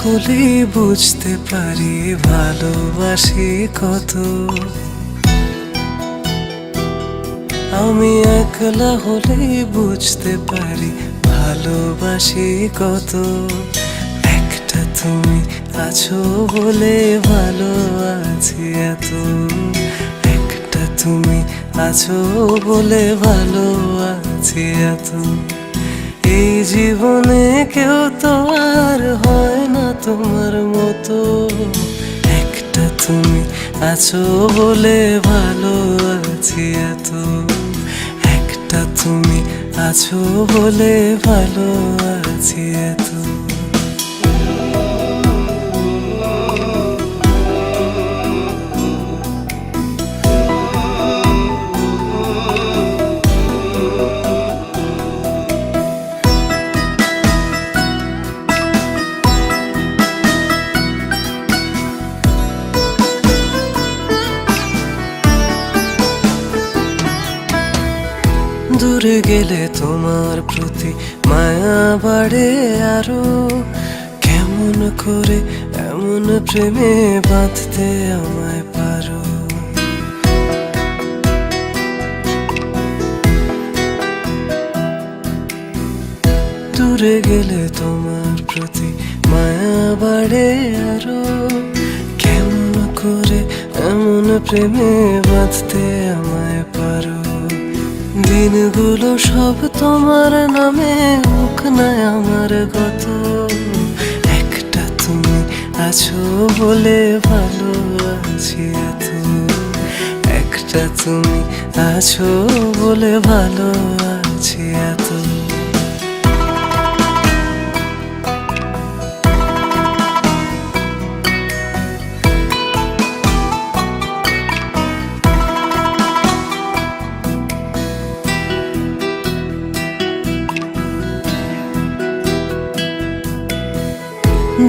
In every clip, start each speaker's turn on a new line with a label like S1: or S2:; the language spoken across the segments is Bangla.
S1: হলেই বুঝতে পারি ভালোবাসি কত। আমি একলা হলেই বুঝতে পারি ভালোবাসি কত। একটা তুমি আছো বলে ভালো আছি এত। একটা তুমি আছো বলে ভালো আছি এত। এই জীবনে কেউ তো আর হয় না তোমার মতো। একটা তুমি আছো বলে ভালো আছি এত। একটা তুমি আছো বলে ভালো আছি এত। দূরে গেলে তোমার প্রতি মায়া বাড়ে আরো। কেমন করে এমন প্রেমে বাঁধতে আমায় পারো। দূরে গেলে তোমার প্রতি মায়া বাড়ে আরো। কেমন করে এমন প্রেমে বাঁধতে আমায় পারো। দিনগুলো সব তোমার নামে হোক না আমার গত। একটা তুমি আছো বলে ভালো আছি এত। একটা তুমি আছো বলে ভালো আছি এত।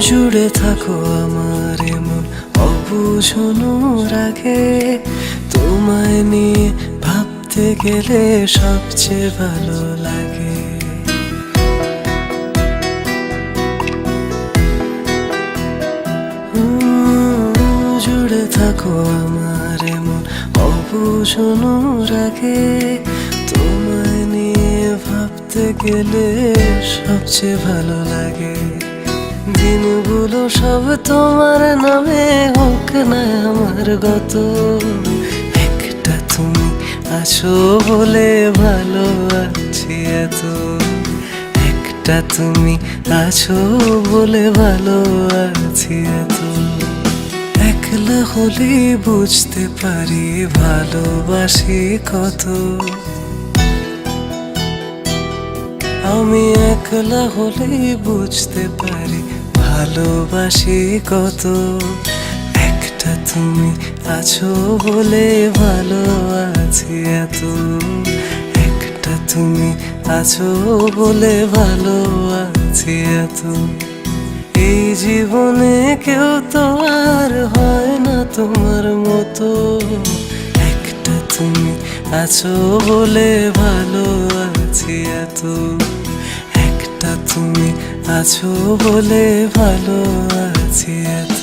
S1: জুড়ে থাকো আমার এমন অবুঝনো রাগে। তোমায় নিয়ে ভাবতে গেলে সবচেয়ে ভালো লাগে। জুড়ে থাকো আমার এমন অবুঝনো রাগে। তোমায় নিয়ে ভাবতে গেলে সবচেয়ে ভালো লাগে। দিনগুলো সব তোমার নামে হোক না আমার গত। একটা তুমি আছো বলে ভালো আছি এত। একটা তুমি আছো বলে ভালো আছি এত। একলা হলেই বুঝতে পারি ভালোবাসি কত। আমি একলা হলেই বুঝতে পারি ভালোবাসি কত। একটা তুমি আছো বলে ভালো আছি এত। একটা তুমি আছো বলে ভালো আছি এত। এই জীবনে কেউ তো আর হয় না তোমার মতো। একটা তুমি আছো বলে ভালো আছি এত। একটা তুমি আছো বলে ভালো আছি এত।